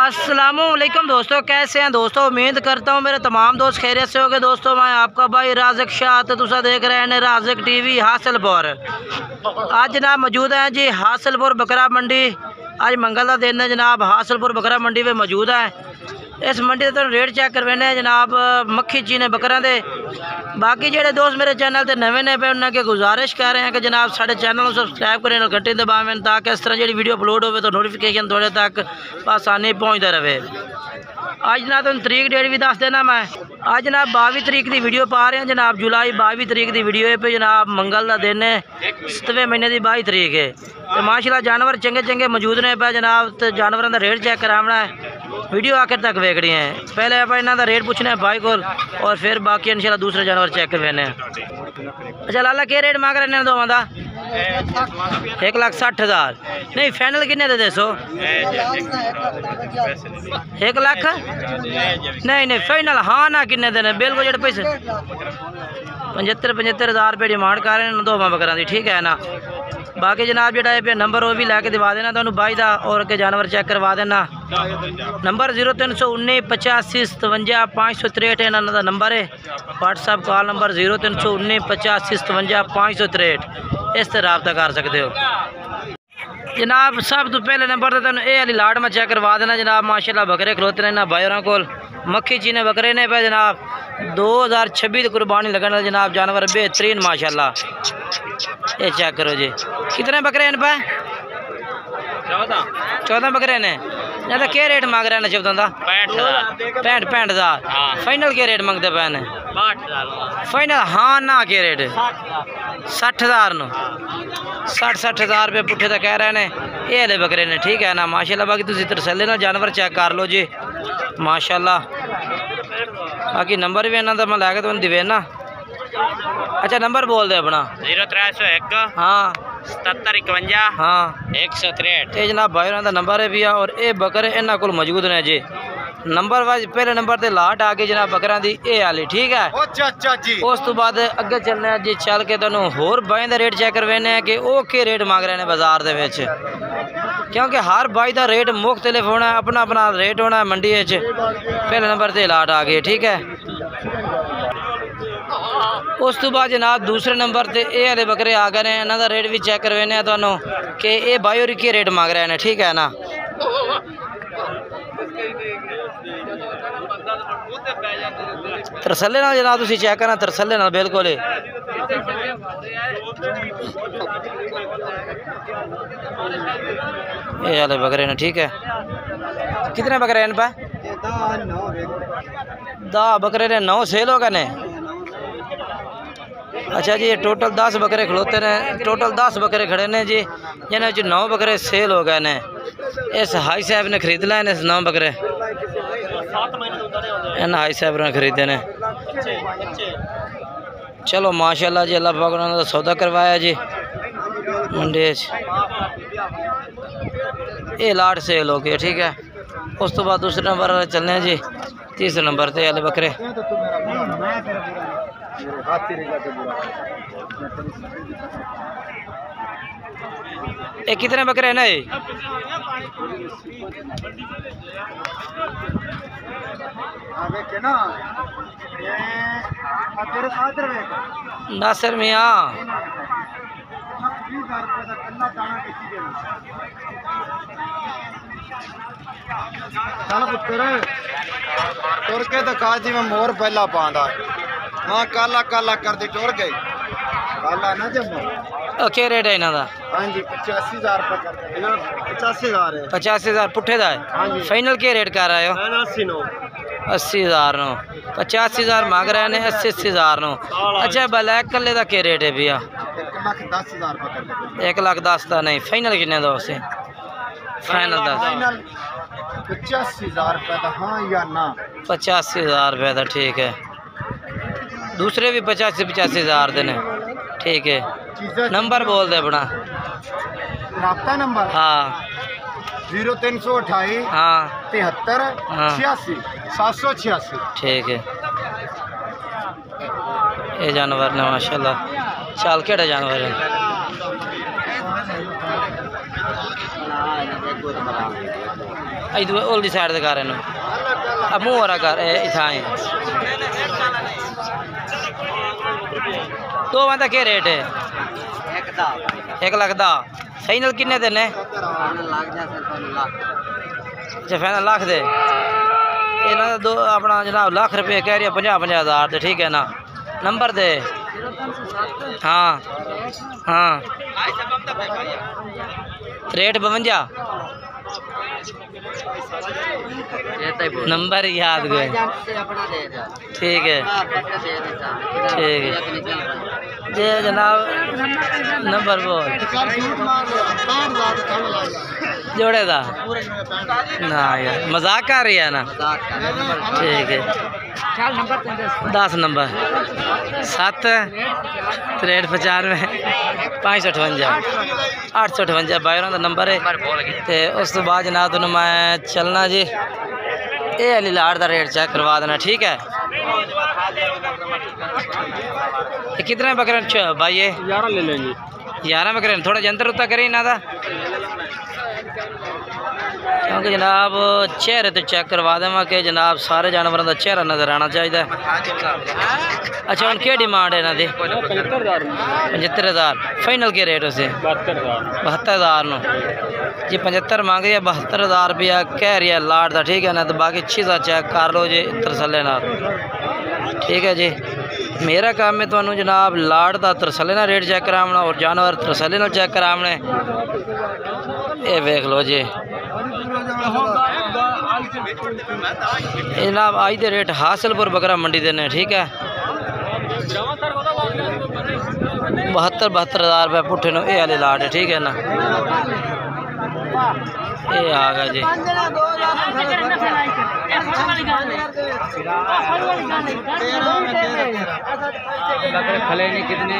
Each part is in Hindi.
अस्सलामुअलैकुम दोस्तों, कैसे हैं दोस्तों। उम्मीद करता हूँ मेरे तमाम दोस्त खैरियत से होंगे। दोस्तों मैं आपका भाई राज़िक शाह, तो तुसा देख रहे हैं राज़िक टीवी हासिलपुर। आज जनाब मौजूद हैं जी हासिलपुर बकरा मंडी। आज मंगल का दिन है जनाब, हासिलपुर बकरा मंडी पे मौजूद है। इस मंडी का रेट चेक करवाने जनाब मक्खी चीने बकरा दे। बाकी जेडे दोस्त मेरे चैनल से नवे ने पे उन्हें गुजारिश कर रहे हैं कि जनाब साढ़े चैनल को सबसक्राइब करें और घंटे दबावें, ताकि इस तरह जी वीडियो अपलोड हो तो नोटिफिकेशन थोड़े तक आसानी पहुँचता रहे। आज जनाब तुम तरीक डेट भी दस देना मैं। आज जनाब 22 तरीक की वीडियो पा रहे हैं जनाब, जुलाई 22 तरीक की वीडियो पे जनाब मंगल का दिन है, 7वें महीने की 22 तरीक है। तो माशाल्लाह जानवर चंगे चंगे मौजूद ने पे जनाब। तो जानवरों का रेट चेक करावना है, वीडियो आखिर तक वेखनी है। पहले आप इन्हों का रेट पूछना है भाई को, और फिर बाकी इंशाल्लाह दूसरे जानवर चेक करवाने हैं। अच्छा लाला क्या रेट मांग रहे हैं दोवां का? 1,60,000। नहीं फाइनल किन्ने दे दसो? 1 लाख नहीं फाइनल हाँ ना किन्ने देने बिल्कुल जेडे पैसे 75,000 रुपये डिमांड कर रहे हैं दोवां बकरा की, ठीक है ना। बाकी जनाब जो नंबर वो भी लैके दिवा देना तुहानू बाई का, और के जानवर चेक करवा देना। नंबर 0319 85 57 563 इन्हों का नंबर है। व्हाट्सअप कॉल नंबर 0319 85 57 563, इस तरह रब्ता कर सकते हो जनाब। सब तो पहले नंबर तो तुम ये वाली लाट में चेक करवा देना जनाब। माशाल्लाह बकरे खलोते हैं इन्होंने भाई को, मक्खी चीने बकरे ने पे जनाब। 2026 कुर्बानी लगने जनाब, जानवर बेहतरीन माशाल्लाह। ये चेक करो जी, कितने बकरे हैं पे? 14 बकरे ने। तो क्या रेट मांग रहे हैं 14 का? 65,000। फाइनल क्या रेट मांगते पे ने? फाइनल हाँ ना क्या रेट? 60,000 नो 60,000 रुपये पुट्ठे तो कह रहे हैं ये वाले बकरे ने, ठीक है ना माशाल्लाह। बाकी तुम तरसले ना जानवर चेक कर लो जी माशाल्लाह। बाकी नंबर भी इन्हों का मैं लैके तुम दिवे ना। अच्छा नंबर बोल दे अपना। 0301 हाँ 7751 हाँ 163। ये जनाब भाई का नंबर है भैया, और ये बकरे इन्हों को मौजूद ने जी। नंबर वाइज पहले नंबर ते लाट आ गई जनाब बकरा दी ए वाली, ठीक है। अच्छा जी। उस तो बाद अगे चलने जी, चल के तुहानू होर बाई का रेट चेक करवाने कि वो के रेट मांग रहे हैं बाजार दे विच, क्योंकि हर बाई का रेट मुख्तलिफ होना है, अपना अपना रेट होना है मंडी। पहले नंबर ते लाट आ गई, ठीक है। उस तो बाद जनाब दूसरे नंबर ते ये वाले बकरे आ गए हैं, इन्हों का रेट भी चेक करवाने तुहानू कि ये बाई और के रेट मांग रहे हैं, ठीक है ना। तरसले नाल जनाब तुसीं चेक करना, तरसले नाल बिल्कुल ही। ये वाले बकरे ने, ठीक है। कितने बकरे हैं इन पे? 10 बकरे ने, 9 सेल हो गए ने। अच्छा जी, टोटल 10 बकरे खलोते ने, टोटल 10 बकरे खड़े ने जी, जिन्हें 9 बकरे सेल हो गए ने। इस हाई साहब ने खरीद लाए इस 9 बकरे, इन हाई साहब ने खरीदे ने। चलो माशाल्लाह जी, अल्लाह पाक ने सौदा करवाया जी मंडी। ये लाट सेल हो गया, ठीक है। उस तो बाद दूसरे नंबर वाले चलने हैं जी, तीसरे नंबर ते वाले बकरे। ये कितने बकरे हैं ना? ये नासिर मियाँ तुर के तो खा जी मैं मोर पहला पाँदा मां काला काला कर दी टुर गई काला ना जम्मू। क्या रेट है इन्हों का? हाँ जी 85,000 रुपये कर 85,000 है। 85,000 पुट्ठे का है। फाइनल क्या रेट कर रहे हो? 80,000 नो 85,000 मांग रहे हैं, 80,000 नो। अच्छा ब्लैक कलर का क्या रेट है भैया? 1,10,000 रुपये। 1,10,000 का नहीं, फाइनल कितने का उसे? फाइनल 85,000 रुपये का हाँ या ना? 85,000 रुपये का, ठीक है। दूसरे भी 85,000 देने, ठीक है। नंबर बोल दे अपना। राब्ता नंबर हाँ 0328 हाँ 73 86 786, ठीक है। ये जानवर ने माशाल्लाह। चाल केड़ा जानवर है? इधर ओली साइड से कर इन्हू अब मुँह वाला कर इतना है। दो बंदा क्या रेट है? 1 लाख दा। फाइनल किन्ने दिन है? अच्छा फाइनल लाख दे। इन्हों दो अपना जनाब लाख रुपये कह रही है 50-50 हज़ार दे। ठीक है ना। नंबर दे। हाँ हाँ रेट 52 नंबर याद गए। ठीक है ठीक है जी जनाब नंबर बोल जोड़े दा ना यार मजाक कर रही है ना। ठीक है 10 नंबर 7 63 95 558 858 बाहरों का नंबर है। तो उस तो बाद जनाब तुम मैं चलना जी ये अली लाड़ का रेट चेक करवा देना। ठीक है कितने बकरे भाई ये 11 ले लेंगे। 11 बकरे थोड़ा जंतर उत्ता करें इन्हों का क्योंकि जनाब चेहरे तो चेक करवा देव कि जनाब सारे जानवरों का चेहरा नज़र आना चाहिए। अच्छा हम क्या डिमांड है इन्हों की? 75,000 फाइनल के रेट उसे 72,000 जी 75 मांग रही है 72,000 रुपया कह रही है लाड़ का। ठीक है ना। तो बाकी चीज़ा चेक कर लो जी तरसले नाल। ठीक है जी मेरा काम है तो जनाब लाड़ का तरसले ना रेट चेक करावना और जानवर तरसले ना चेक करावने। ये देख लो जी जनाब आज के रेट हासिलपुर बकरा मंडी देने। ठीक है 72,000 रुपये पुट्ठे नो ये वाली लाट है। ठीक है ना। ये आ गया जी कितने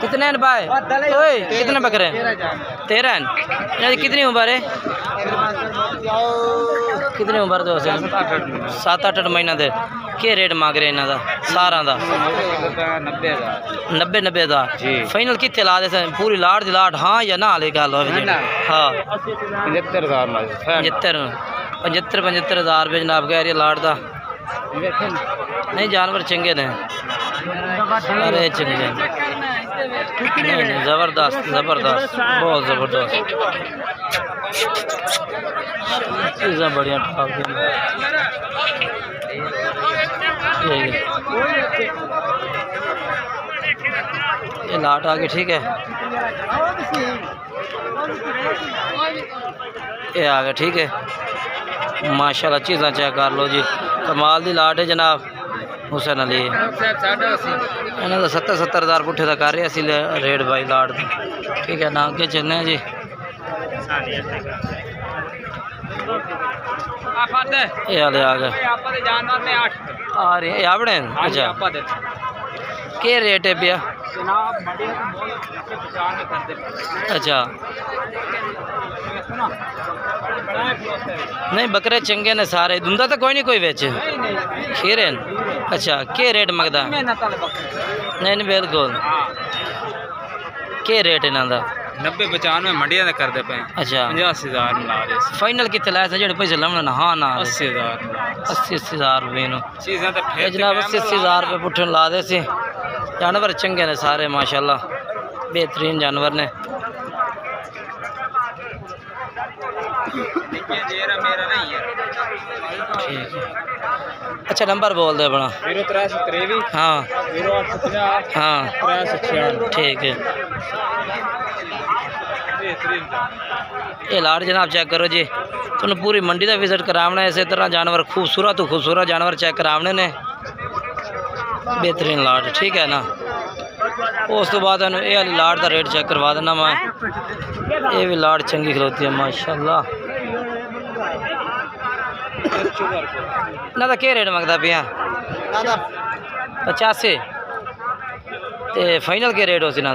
कितने भाई ओए कितने बकरे 13 हैं। कितनी उम्र है? कितनी उम्र दो 7-8 महीना दे। क्या रेट मांग रहे इन्हों का सारा का? 90,000 फाइनल कितने ला दे पूरी लाट दी लाट हाँ या ना वाली गल हो? हाँ 75,000 रुपये जनाब कह रही है लाट का। नहीं जानवर चंगे ने अरे चंगे नहीं ज़बरदस्त ज़बरदस्त बहुत ज़बरदस्त चीज़ें बढ़िया ठाक ये लाट आ गई। ठीक है ये आ गया। ठीक है माशाल्लाह चीज़ा चेक कर लो जी कमाल दी लाट है जनाब हुसैन अली इन्हों का 70,000 पुट्ठे का कर रहे रेट बाई लाट। ठीक है ना अगे चलने जी ये वाले आ गए आ रहे अपने। अच्छा क्या रेट है भैया? अच्छा नहीं बकरे चंगे ने सारे दुंदा तो कोई नहीं कोई बेच खीरे। अच्छा क्या रेट मंगता? नहीं बिल्कुल क्या रेट इन्हों का? 90-95 मंडिया का करते पे। अच्छा 50,000 मिला रहे फाइनल कितने लाए जो पैसे लमन ना? हाँ ना 80,000 रुपये चीज़ें तो जनाब 80,000 रुपये पुट्ठे ला दे सी। जानवर चंगे ने सारे माशाल्लाह बेहतरीन जानवर ने। ठीक है अच्छा नंबर बोल दे अपना। 0323 हाँ 0850 हाँ 6366। ठीक है ये लाट जनाब चेक करो जी तुम पूरी मंडी का विजिट करावना है। इस तरह जानवर खूबसूरत तो खूबसूरत जानवर चेक करावने ने बेहतरीन लाट। ठीक है ना। उस तो बाद ये वाली लाट का रेट चेक करवा देना मैं। ये भी लाट चंगी खलोती है माशाल्लाह। ना क्या रेट मंगता पिया? 85 तो फाइनल के रेट हो सी ना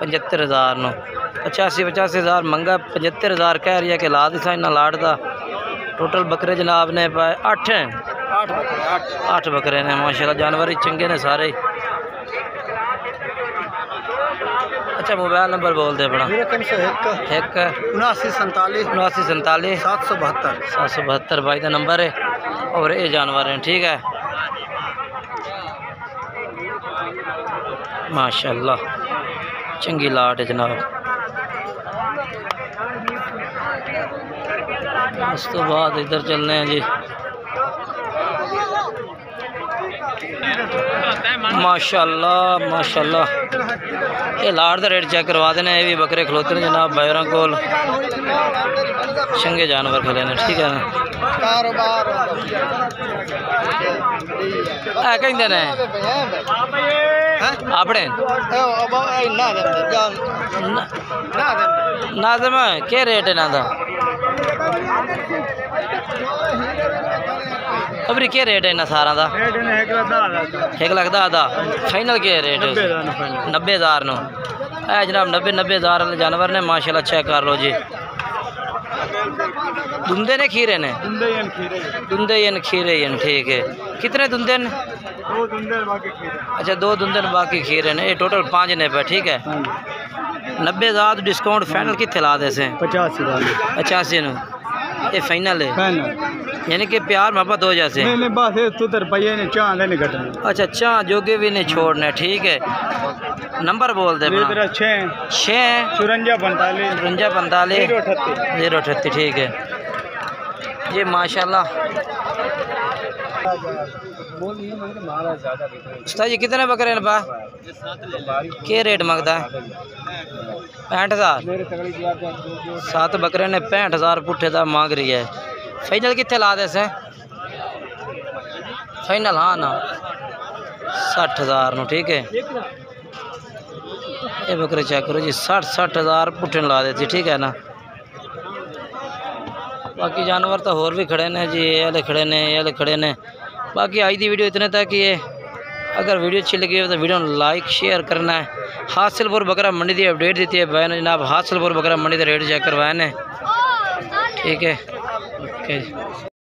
75,000 नो 85,000 मंगा 75,000 कह रही है कि ला दी सा इन्ना लाट का। टोटल बकरे जनाब ने पाए 8 बकरे ने माशाल्लाह जानवर ही चंगे ने सारे। अच्छा मोबाइल नंबर बोल दे अपना। 0301 79 47 772 772 भाई का नंबर है। और ये जानवर हैं, ठीक है। माशाल्लाह चंगी लाट है जनाब। उस तो बाद इधर चलने हैं जी। माशाल्लाह माशाल्लाह ये लाट का रेट चेक करवा देना। ये भी बकरे खलोते हैं जनाब बायरों को, चंगे जानवर खले ने, ठीक है ना। कहते ने अपने नाजम क्या रेट है ना अबरी क्या रेट है इन्ना सारा दा? 1 लाख 10 फाइनल क्या रेट है? 90,000 नो जनाब। 90,000 वाले जानवर ने माशाल्लाह। चेक कर लो जी। दुंदे ने खीरे ने? दुंदे यन खीरे यन, ठीक है। कितने दुंदे ने? 2 दुंदे बाकी खीरे। अच्छा 2 दुंदे बाकी खीरे ने। ये टोटल 5 ने पे, ठीक है। 90,000 डिस्काउंट फाइनल कितने ला दे से? 85 नो ये फाइनल है, यानी कि प्यार मोहब्बत हो जैसे। नहीं बस तू तो रुपये नहीं चाह नहीं घटना। अच्छा चाह जोगे भी नहीं छोड़ने, ठीक है। नंबर बोल दे। 6 54 45 038, ठीक है जी। माशाल्लाह उस्ताद जी कितने बकरे बा? क्या रेट मांगता है? 65,000। 7 बकरे ने 65,000 पुट्ठे का मांग रही है। फाइनल कितने ला दे से? फाइनल हाँ ना 60,000 नो, ठीक है। ये बकरे चेक करो जी 60,000 पुट्ठे ला देती, ठीक है ना। बाकी जानवर तो होर भी खड़े ने जी। ये वाले खड़े ने, ये वाले खड़े ने। बाकी आज की वीडियो इतने तक ही है। अगर वीडियो अच्छी लगी हो तो वीडियो लाइक शेयर करना है। हासिलपुर बकरा मंडी की अपडेट दी है भाई ने जनाब। हासिलपुर बकरा मंडी का रेट चेक करवाए ने, ठीक है। ओके।